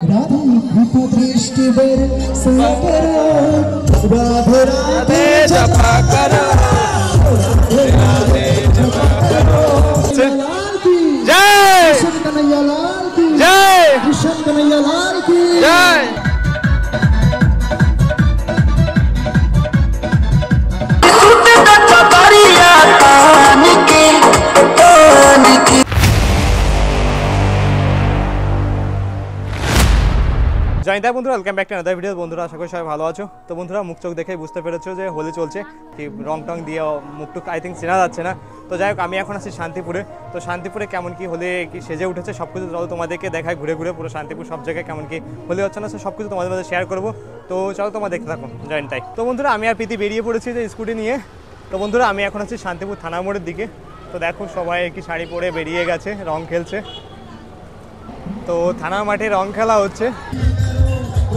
राधे कृपा दृष्टि बरसा करो, राधे राधे जपा करो, राधे जपा करो। जय कृष्ण कन्हैया लाल की जय, कृष्ण कन्हैया लाल की जय। জয়ন্তা বন্ধুরা, welcome back to another video. বন্ধুরা আশা করি সবাই ভালো আছো। তো বন্ধুরা মুখ চোখ দেখেই বুঝতে পেরেছো যে হোলি চলছে, কি রং টং দিয়ে মুখটুক আই থিঙ্ক চেনা যাচ্ছে না। তো যাই হোক, আমি এখন আছি শান্তিপুরে। তো শান্তিপুরে কেমন কি হোলি কি সেজে উঠেছে সব কিছু তোমাদেরকে দেখায় ঘুরে ঘুরে, পুরো শান্তিপুর সব জায়গায় কেমন কি হোলি হচ্ছে না সব কিছু তোমাদের মধ্যে শেয়ার করবো। তো চলো তোমরা দেখতে থাকো জয়ন্তাই। তো বন্ধুরা আমি আর প্রীতি বেরিয়ে পড়েছি যে স্কুটি নিয়ে। তো বন্ধুরা আমি এখন আছি শান্তিপুর থানা মোড়ের দিকে। তো দেখো সবাই কি শাড়ি পরে বেরিয়ে গেছে, রং খেলছে। তো থানা মাঠে রং খেলা হচ্ছে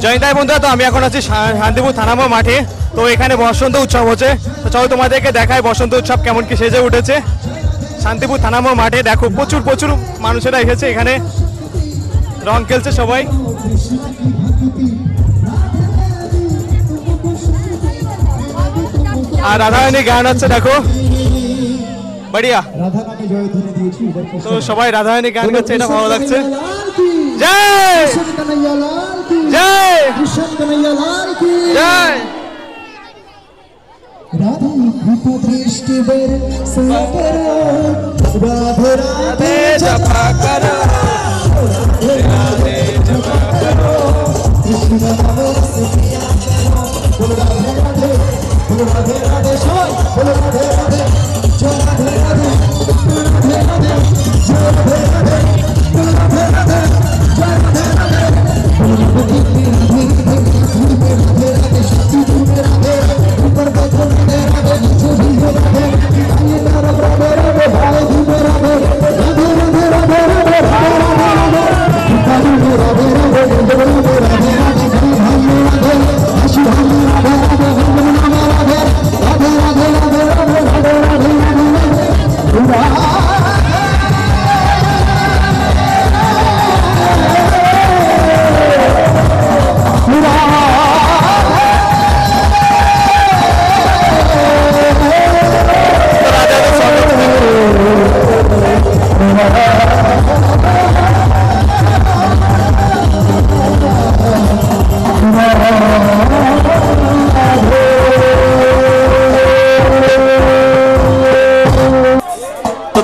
জয়ন্তাই বন্ধুরা। তো আমি এখন আছি শান্তিপুর থানামোড় মাঠে। তো এখানে বসন্ত উৎসব হচ্ছে। তো চলো তোমাদেরকে দেখায় বসন্ত উৎসব কেমন কি সেজে উঠেছে শান্তিপুর থানামোড় মাঠে। দেখো প্রচুর প্রচুর মানুষেরা এসেছে, এখানে রং খেলছে সবাই। আর রাধারানী গান হচ্ছে, দেখো বড়িয়া। তো সবাই রাধারানী গান গাচ্ছে, এটা ভালো লাগছে। জয় जय कृष्ण कन्हैया लाल की जय। राधे कृपा दृष्टि बरसा करो, राधे राधे जपा करो, राधे जपा करो। कृष्ण नाम से किया करो, बोलो राधे राधे, बोलो राधे राधे, बोलो राधे राधे, जय राधे राधे, राधे राधे, जय राधे राधे, बोलो राधे राधे, जय राधे राधे।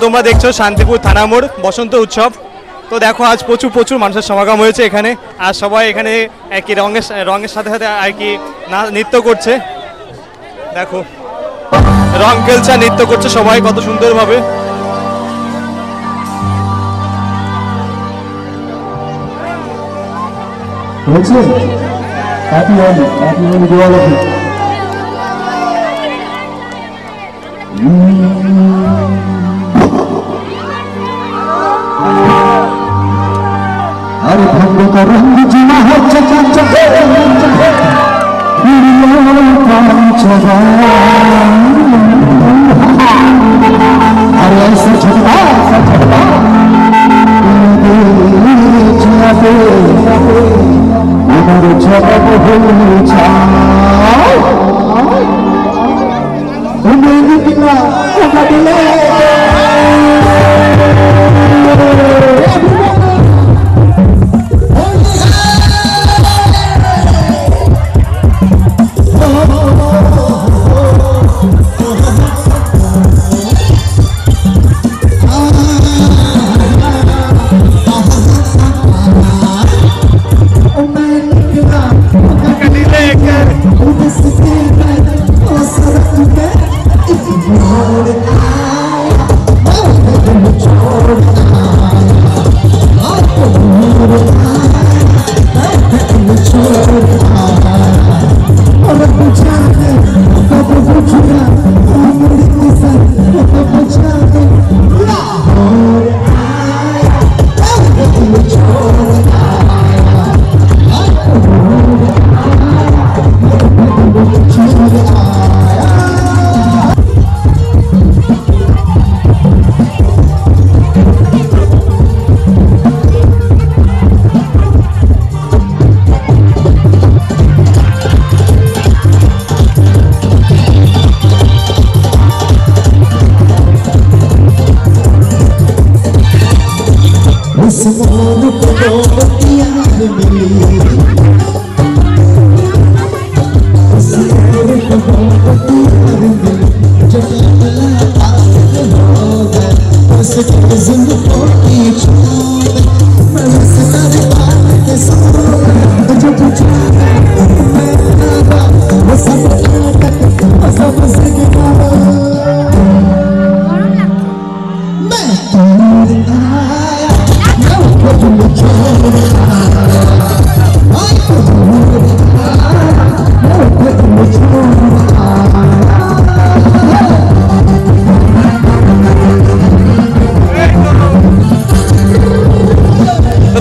তোমরা দেখছো শান্তিপুর থানা মোড় বসন্ত উৎসব। তো দেখো আজ প্রচুর প্রচুর মানুষের সমাগম হয়েছে এখানে। আর সবাই এখানে একই রঙের সাথে সাথে আর কি নৃত্য করছে। দেখো রং খেলছে, নৃত্য করছে সবাই কত সুন্দরভাবে। अरे भंग का रंग जिना हो अरे ऐसा छटका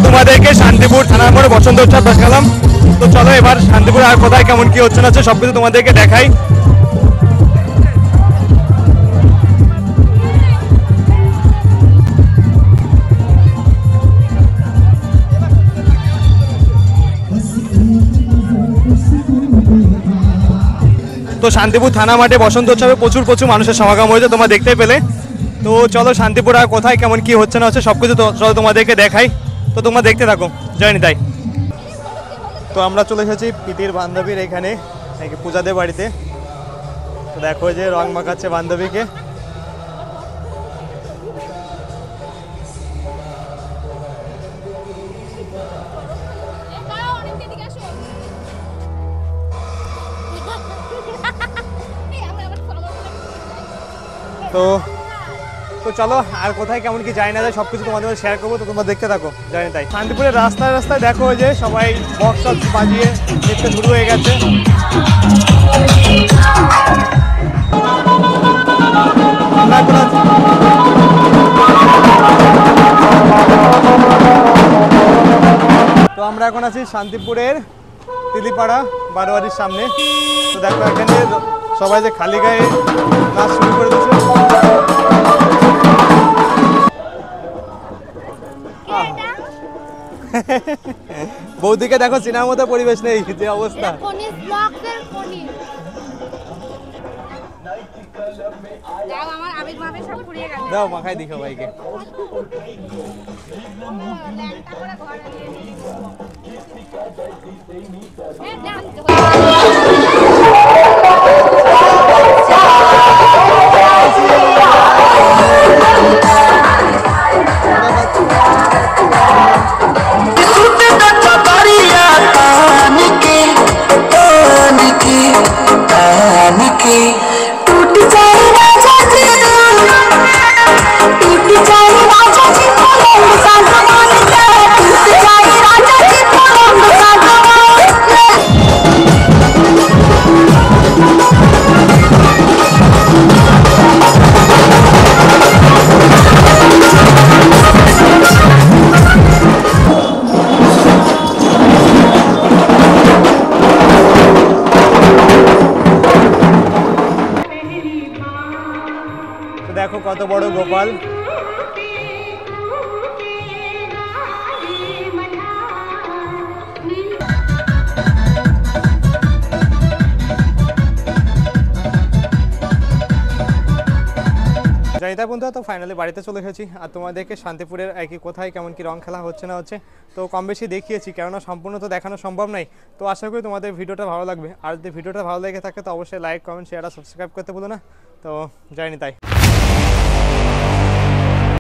তোমাদেরকে শান্তিপুর থানার মোড়ে বসন্ত উৎসব দেখালাম। তো চলো এবার শান্তিপুর আর কোথায় কেমন কি হচ্ছে না হচ্ছে সবকিছু তোমাদেরকে দেখাই। তো শান্তিপুর থানা মাঠে বসন্ত উৎসবে প্রচুর প্রচুর মানুষের সমাগম হয়েছে, তোমরা দেখতে পেলে। তো চলো শান্তিপুর আর কোথায় কেমন কি হচ্ছে না হচ্ছে সবকিছু চলো তোমাদেরকে দেখাই। তো তোমরা দেখতে থাকো, জয়নি তাই। তো আমরা চলে এসেছি পিতির বান্ধবীর এখানে পূজাদের বাড়িতে। তো দেখো যে রং মাখাচ্ছে বান্ধবীকে। তো তো চলো আর কোথায় কেমন কি যাই না যায় সব কিছু তোমাদের সাথে শেয়ার করবো। তো তোমরা দেখতে থাকো, জানি তাই। শান্তিপুরের রাস্তায় রাস্তায় দেখো যে সবাই বক্স টক্স বাজিয়ে দেখতে শুরু হয়ে গেছে। তো আমরা এখন আছি শান্তিপুরের তিলিপাড়া বারোয়ারির সামনে। তো দেখো এখানে সবাই যে খালি গায়ে নাচ শুরু করে দিচ্ছে। বৌদিকে দেখো চেনার মতো পরিবেশ নেই, যে অবস্থা। দাও মাখাই দিখো ভাইকে। দেখো কত বড় গোপাল। জানিতা বন্ধুরা, তো ফাইনালি বাড়িতে চলে এসেছি। আর তোমাদেরকে শান্তিপুরের একই কোথায় কেমন কি রং খেলা হচ্ছে না হচ্ছে তো কম বেশি দেখিয়েছি, কেননা সম্পূর্ণ তো দেখানো সম্ভব নয়। তো আশা করি তোমাদের ভিডিওটা ভালো লাগবে। আর যদি ভিডিওটা ভালো লেগে থাকে তো অবশ্যই লাইক, কমেন্ট, শেয়ার আর সাবস্ক্রাইব করতে ভুলো না। তো জানি তাই।